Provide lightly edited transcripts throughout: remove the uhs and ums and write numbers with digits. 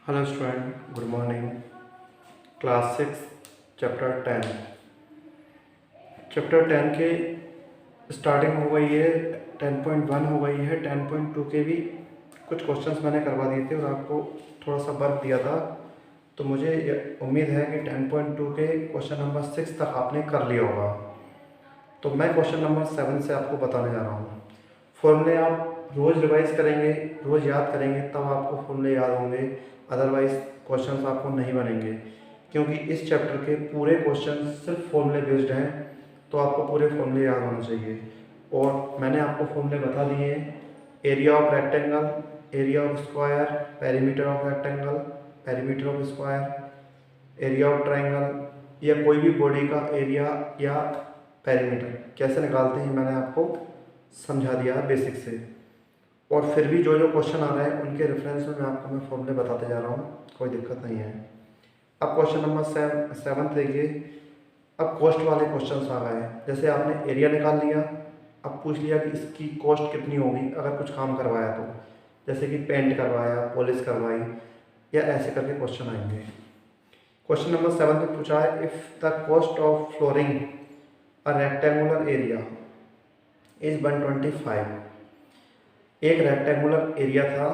Hello student, good morning. Class 6 chapter 10। Chapter 10 के starting हो गई है, 10.1 हो गई है। 10.2 के भी कुछ क्वेश्चंस मैंने करवा दिए थे और आपको थोड़ा सा वर्क दिया था, तो मुझे उम्मीद है कि 10.2 के क्वेश्चन नंबर 6 तक आपने कर लिया होगा। तो मैं क्वेश्चन नंबर 7 से आपको बताने जा रहा हूँ। फॉर्मूले आप रोज़ रिवाइज करेंगे, रोज़ याद करेंगे, तब आपको फॉर्मूले याद होंगे। अदरवाइज क्वेश्चंस आपको नहीं बनेंगे, क्योंकि इस चैप्टर के पूरे क्वेश्चन सिर्फ फॉर्मूले बेस्ड हैं, तो आपको पूरे फॉर्मूले याद होने चाहिए। और मैंने आपको फॉर्मूले बता दिए हैं। Area of rectangle, area of square, perimeter of rectangle, perimeter of square, area of triangle, या कोई भी बॉडी का एरिया या पेरीमीटर कैसे निकालते हैं मैंने आपको समझा दिया है बेसिक से। और फिर भी जो जो क्वेश्चन आ रहे हैं उनके रेफरेंस में मैं फॉर्मूले बताते जा रहा हूँ, कोई दिक्कत नहीं है। अब क्वेश्चन नंबर 7 देखिए। अब कॉस्ट वाले क्वेश्चन आ गए हैं। जैसे आपने एरिया निकाल लिया, अब पूछ लिया कि इसकी कॉस्ट कितनी होगी अगर कुछ काम करवाया तो, जैसे कि पेंट करवाया, पॉलिश करवाई, या ऐसे करके क्वेश्चन आएंगे। क्वेश्चन नंबर 7 में पूछा है, if the cost of flooring a rectangular area is 125। एक रेक्टेंगुलर एरिया था,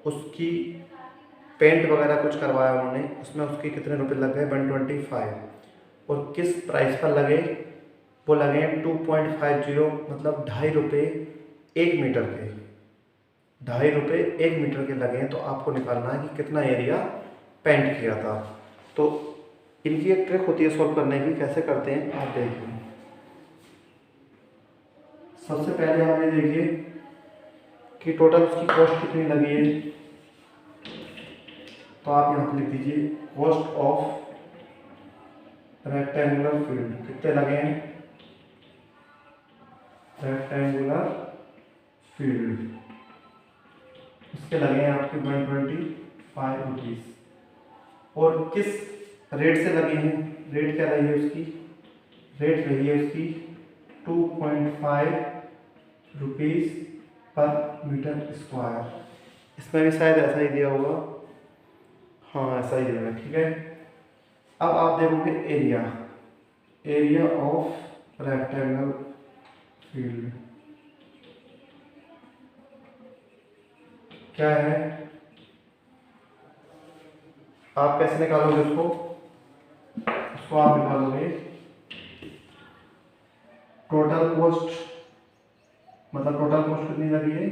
उसकी पेंट वगैरह कुछ करवाया उन्होंने, उसमें उसके कितने रुपए लग गए 125, और किस प्राइस पर लगे, वो लगे 2.50, मतलब 2.5 रुपये 1 मीटर के। 2.5 रुपये 1 मीटर के लगे हैं, तो आपको निकालना है कि कितना एरिया पेंट किया था। तो इनकी एक ट्रिक होती है सॉल्व करने की, कैसे करते हैं आप देखिए। सबसे पहले आप ये देखिए कि टोटल उसकी कॉस्ट कितनी लगी है, तो आप यहाँ पर लिख दीजिए कॉस्ट ऑफ रेक्टेंगुलर फील्ड कितने लगे हैं। रेक्टेंगुलर फील्ड इसके लगे हैं आपके 125 रुपीज़। और किस रेट से लगे हैं, रेट क्या रही है उसकी, रेट रही है उसकी 2.5 रुपीज़ पर मीटर स्क्वायर। इसमें भी शायद ऐसा ही दिया होगा, हाँ ऐसा ही दिया है, ठीक है। अब आप देखोगे area, area of rectangle field क्या है, आप कैसे निकालोगे उसको, आप निकालोगे टोटल कॉस्ट, मतलब टोटल कॉस्ट कितनी लगी है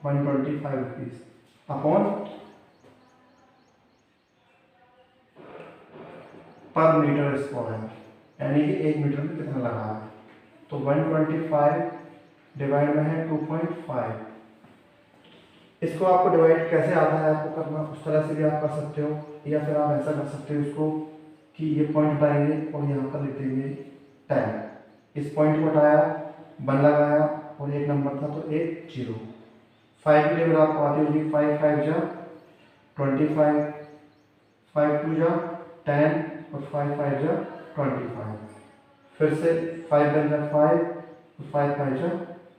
125 रुपीज़ अपॉन पर मीटर स्क्वायर, यानी कि 1 मीटर में कितना लगा है। तो 125 डिवाइड में है 2.5। इसको आपको डिवाइड कैसे आता है आपको करना, उस तरह से भी आप कर सकते हो, या फिर आप ऐसा कर सकते हो इसको कि ये पॉइंट हटाएंगे और यहाँ पर लिख देंगे 10। इस पॉइंट को हटाया, 1 लगाया और एक नंबर था तो एक 0। 5 की लेवल आपको आती होगी, 5 5 जा 25, 5 2 जा 10 और 5 5 जा 25। फिर से 5 बन जा 5 और 5 5 जा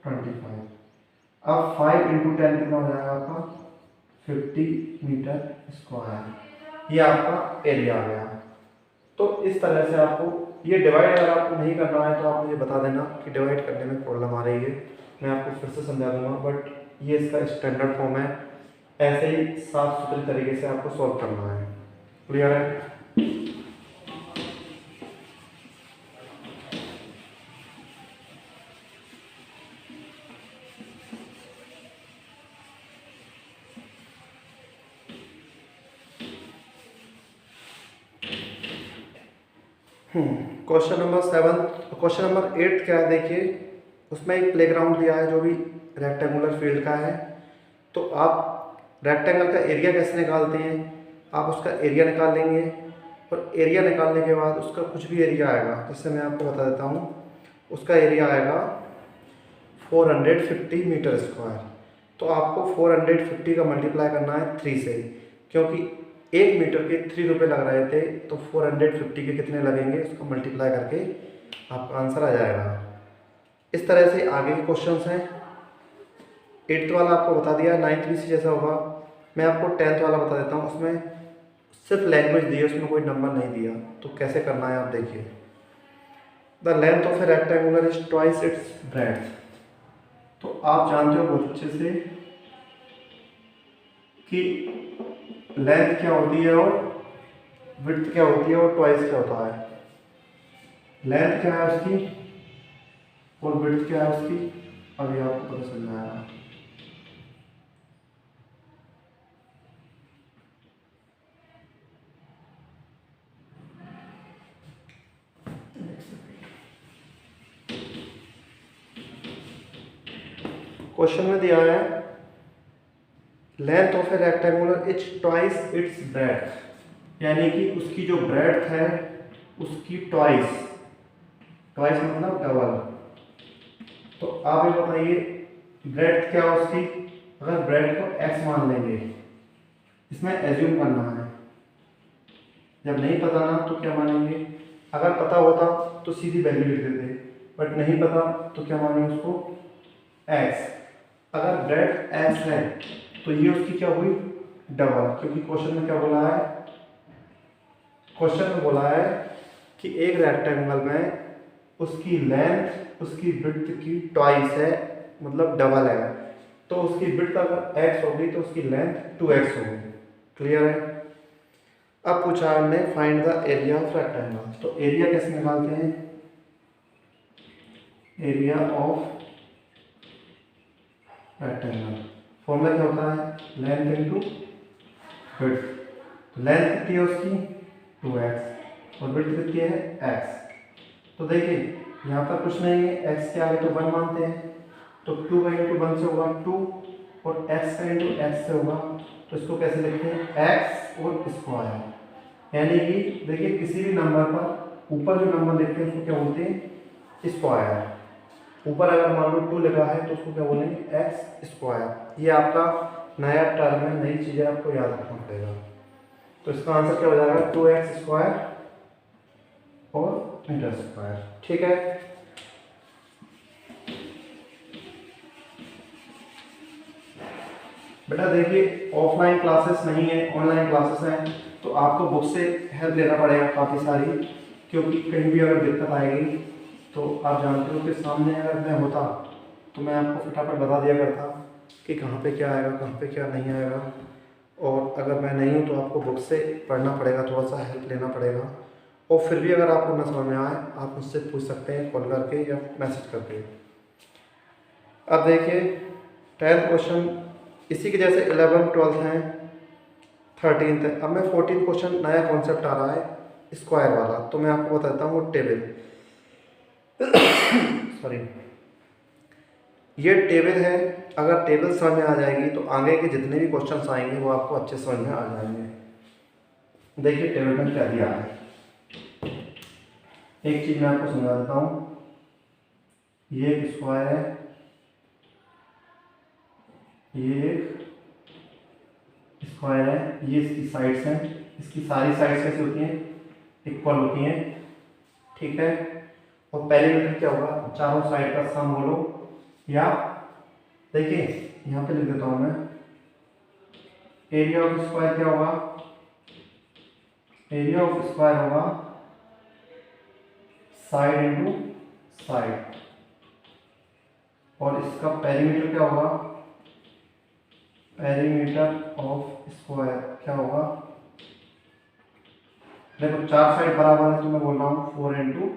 25। अब 5 इंटू 10 कितना हो जाएगा आपका 50 मीटर स्क्वायर। ये आपका एरिया आ गया। तो इस तरह से आपको ये डिवाइड अगर आपको नहीं करना है तो आप मुझे बता देना कि डिवाइड करने में प्रॉब्लम आ रही है, मैं आपको फिर से समझा दूंगा। बट ये इसका स्टैंडर्ड फॉर्म है, ऐसे ही साफ सुथरे तरीके से आपको सॉल्व करना है। क्लियर है। क्वेश्चन नंबर 7, क्वेश्चन नंबर 8 क्या है देखिए। उसमें एक प्लेग्राउंड दिया है जो भी रेक्टेंगुलर फील्ड का है। तो आप रेक्टेंगल का एरिया कैसे निकालते हैं, आप उसका एरिया निकाल लेंगे, और एरिया निकालने के बाद उसका कुछ भी एरिया आएगा, जैसे मैं आपको बता देता हूँ। उसका एरिया आएगा 450 मीटर स्क्वायर। तो आपको 450 का मल्टीप्लाई करना है 3 से, क्योंकि 1 मीटर के 3 रुपये लग रहे थे, तो 450 के कितने लगेंगे उसको मल्टीप्लाई करके आपका आंसर आ जाएगा। इस तरह से आगे के क्वेश्चंस हैं। 8th वाला आपको बता दिया, 9th भी जैसा होगा। मैं आपको 10th वाला बता देता हूँ, उसमें सिर्फ लैंग्वेज दी है, उसमें कोई नंबर नहीं दिया। तो कैसे करना है आप देखिए। The length of A rectangular is twice its breadth. तो आप जानते हो बहुत अच्छे से कि लेंथ क्या होती है और विड्थ क्या होती है और ट्वाइस क्या होता है। लेंथ क्या है उसकी और विड्थ क्या है उसकी, अभी आपको पता चल जाएगा। क्वेश्चन में दिया है length of A rectangular is twice its breadth, यानी कि उसकी जो ब्रेड्थ है उसकी ट्वाइस, ट्वाइस मतलब डबल। तो आप ये बताइए ब्रेड्थ क्या है उसकी। अगर ब्रेड्थ को x मान लेंगे, इसमें एज्यूम करना है, जब नहीं पता ना तो क्या मानेंगे। अगर पता होता तो सीधी वैल्यू लिख देते, बट नहीं पता तो क्या मानेंगे उसको x। अगर ब्रेड्थ x है तो ये उसकी क्या हुई डबल, क्योंकि क्वेश्चन में क्या बोला है, क्वेश्चन में बोला है कि एक रेक्टेंगल में उसकी लेंथ उसकी विड्थ की ट्वाइस है, मतलब डबल है। तो उसकी विड्थ अगर x होगी तो उसकी लेंथ 2x होगी। क्लियर है। अब पूछा हमने find the area of rectangle. तो एरिया कैसे निकालते हैं, एरिया ऑफ रेक्टेंगल फॉर्मूला क्या होता है, लेंथ इनटू विड्थ। तो लेंथ कितनी है उसकी 2x और विड्थ कितनी है x। तो देखिए यहाँ पर कुछ नहीं है, x के आगे तो 1 मानते हैं, तो 2 का इंटू 1 से होगा 2 और x का इंटू x से होगा। तो इसको कैसे लिखते हैं x और स्क्वायर, यानी कि देखिए किसी भी नंबर पर ऊपर जो नंबर लिखते हैं उसको क्या बोलते हैं स्क्वायर। ऊपर अगर मान लो 2 लिखा है तो उसको क्या बोलेंगे x स्क्वायर। ये आपका नया टर्म है, नई चीज़ें आपको याद रखना पड़ेगा। तो इसका आंसर क्या हो जाएगा 2x स्क्वायर और मीटर स्क्वायर। ठीक है। बेटा देखिए ऑफलाइन क्लासेस नहीं है, ऑनलाइन क्लासेस हैं, तो आपको बुक से हेल्प लेना पड़ेगा काफ़ी सारी, क्योंकि कहीं भी अगर दिक्कत आएगी तो आप जानते हो कि सामने अगर मैं होता तो मैं आपको फटाफट बता दिया करता कि कहाँ पे क्या आएगा कहाँ पे क्या नहीं आएगा। और अगर मैं नहीं हूँ तो आपको बुक से पढ़ना पड़ेगा, थोड़ा सा हेल्प लेना पड़ेगा। और फिर भी अगर आपको न समझ में आए आप मुझसे पूछ सकते हैं कॉल करके या मैसेज करके। अब देखिए 10th क्वेश्चन इसी के जैसे 11, 12 हैं, 13th है। अब मैं 14th क्वेश्चन नया कॉन्सेप्ट आ रहा है स्क्वायर वाला, तो मैं आपको बताता हूँ टेबल। सॉरी, ये टेबल है। अगर टेबल समझ में आ जाएगी तो आगे के जितने भी क्वेश्चंस आएंगे वो आपको अच्छे समझ में आ जाएंगे। देखिए टेबल में क्या दिया है, एक चीज मैं आपको समझा देता हूँ। ये एक स्क्वायर है, ये एक स्क्वायर है, ये इसकी साइड्स हैं। इसकी सारी साइड्स कैसी होती हैं इक्वल होती हैं। ठीक है। और पेरीमीटर क्या होगा, चारों साइड का सम बोलो, या देखिए यहाँ पे लिख देता हूँ मैं, एरिया ऑफ स्क्वायर क्या होगा, एरिया ऑफ स्क्वायर होगा साइड इनटू साइड। और इसका पेरीमीटर क्या होगा, पेरीमीटर ऑफ स्क्वायर क्या होगा, देखो चार साइड बराबर है तो मैं बोल रहा हूँ 4 इनटू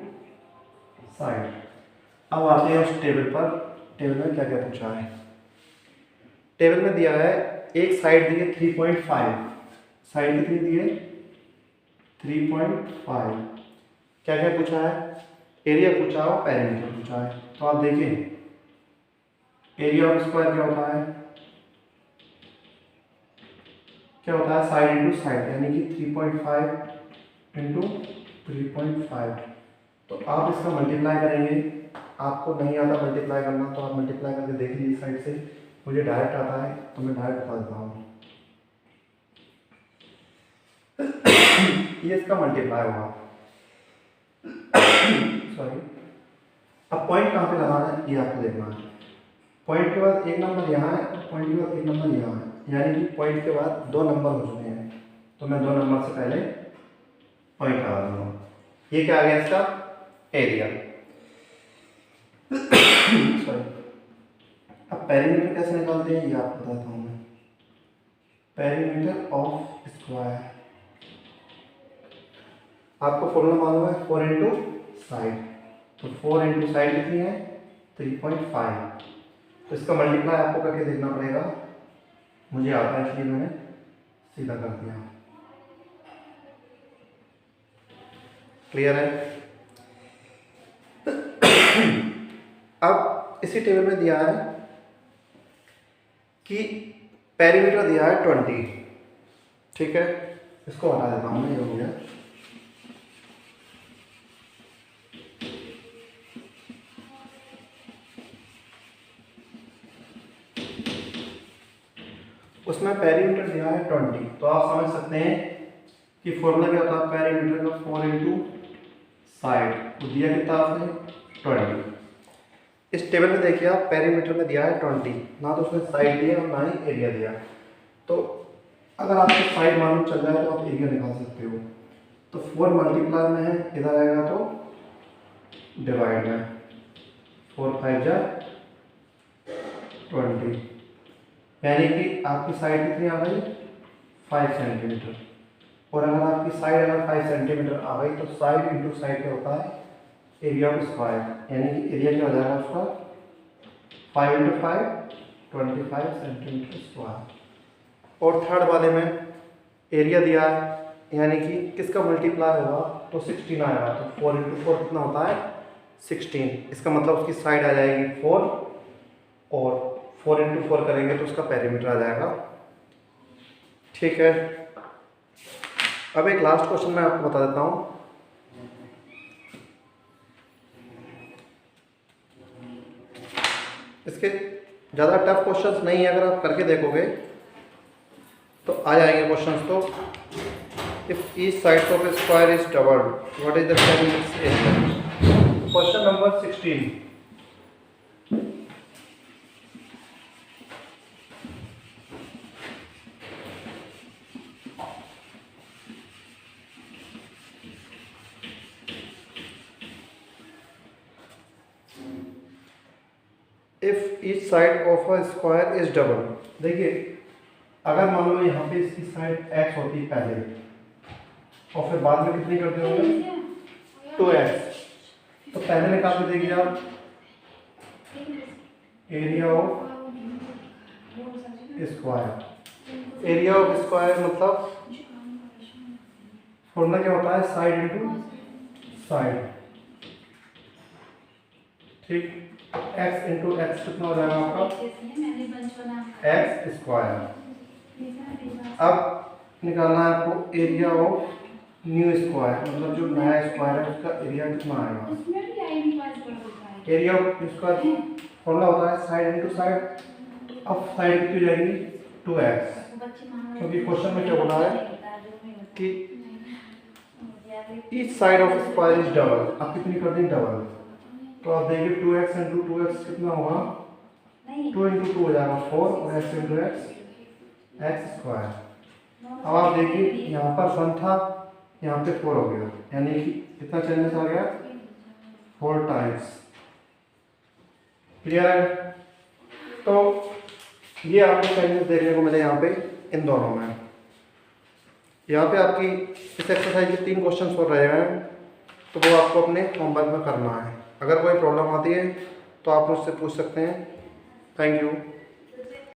साइड। अब आते हैं उस टेबल पर। टेबल में क्या क्या पूछा है, टेबल में दिया है एक साइड दी है 3.5, साइड कितनी दी है 3.5। क्या क्या पूछा है, एरिया पूछा और पेरीमीटर पूछा है। तो आप देखिए एरिया ऑफ स्क्वायर क्या होता है, क्या होता है साइड इंटू साइड, यानी कि 3.5 इंटू 3.5। तो आप इसका मल्टीप्लाई करेंगे, आपको नहीं आता मल्टीप्लाई करना तो आप मल्टीप्लाई करके देख लीजिए साइड से। मुझे डायरेक्ट आता है तो मैं डायरेक्ट बता देता हूँ। ये इसका मल्टीप्लाई होगा। सॉरी, अब पॉइंट कहाँ पे लगाना है ये आपको देखना है। पॉइंट के बाद एक नंबर यहाँ है, पॉइंट के बाद एक नंबर यहाँ है, यानी कि पॉइंट के बाद 2 नंबर हो चुके हैं, तो मैं 2 नंबर से पहले पॉइंट लगा दूंगा। ये क्या आ गया इसका एरिया। सॉरी, अब पेरीमीटर कैसे निकालते हैं ये आपको बताता हूँ मैं। पेरीमीटर ऑफ स्क्वायर, आपको फॉर्मूला मालूम है 4 इंटू साइड, तो 4 इंटू साइड कितनी है 3.5, तो इसका मल्टीप्लाई आपको करके देखना पड़ेगा। मुझे आता है इसलिए मैंने सीधा कर दिया। क्लियर है। अब इसी टेबल में दिया है कि पेरीमीटर दिया है 20, ठीक है, इसको हटा देता हूँ मैं, ये हो गया। उसमें पेरीमीटर दिया है 20, तो आप समझ सकते हैं कि फॉर्मूला क्या होता है पेरीमीटर का 4 इंटू साइड, तो दिया कितना आपने 20। इस टेबल में देखिए आप पेरीमीटर में दिया है 20, ना तो उसमें साइड दिया और ना ही एरिया दिया, तो अगर आपको साइड मालूम चल जाए तो आप एरिया निकाल सकते हो। तो 4 मल्टीप्लाई में है, इधर आएगा तो डिवाइड में, 4 5 जा 20, यानी कि आपकी साइड कितनी आ गई 5 सेंटीमीटर। और अगर आपकी साइड अगर 5 सेंटीमीटर आ गई तो साइड इंटू साइड क्या होता है एरिया ऑफ स्क्वायर, यानी कि एरिया क्या हो जाएगा उसका 5 इंटू 5 25 सेंटीमीटर स्क्वायर। और थर्ड वाले में एरिया दिया है, यानी कि किसका मल्टीप्लाई होगा तो 16 आएगा, तो 4 इंटू 4 कितना होता है 16, इसका मतलब उसकी साइड आ जाएगी 4, और 4 इंटू 4 करेंगे तो उसका पेरीमीटर आ जाएगा। ठीक है, अब एक लास्ट क्वेश्चन मैं आपको बता देता हूँ। इसके ज़्यादा टफ क्वेश्चंस नहीं है, अगर आप करके देखोगे तो आ जाएंगे क्वेश्चंस। तो if each side of A square is doubled what is the perimeter? Question number 16, if each side of a square is double. देखिए अगर मान लो यहाँ पे इसकी साइड x होती पहले और फिर बाद में कितनी करते होंगे 2x, तो पहले निकाल के देखिए आप area of square. Area of square मतलब फॉर्मूला क्या होता है साइड इंटू साइड, ठीक। x इंटू एक्स कितना हो जाएगा आपका एक्स स्क्वायर। अब निकालना है आपको एरिया ऑफ न्यू स्क्वायर, मतलब जो नया स्क्वायर है उसका एरिया कितना आएगा। एरिया ऑफ स्क्वायर फॉर्मूला होता है साइड इंटू साइड, तो अब साइड कितनी हो जाएगी 2x, क्योंकि क्वेश्चन में क्या बोला है कि each side of square is double. अब कितनी कर दी डबल, तो आप देखिए 2x इंटू 2x कितना होगा 2 इंटू 2 हो जाएगा 4, और x इंटू एक्स स्क्वायर। अब आप देखिए यहाँ पर 1 था, यहाँ पे 4 हो गया, यानी कि कितना चेंजेस आ गया 4 टाइम्स। क्लियर है। तो ये आपको चेंजेस देखने को मिले यहाँ पे इन दोनों में। यहाँ पे आपकी इस एक्सरसाइज के 3 क्वेश्चन और रहे हैं, तो वो आपको अपने होमवर्क में करना है। अगर कोई प्रॉब्लम आती है तो आप मुझसे पूछ सकते हैं। Thank you.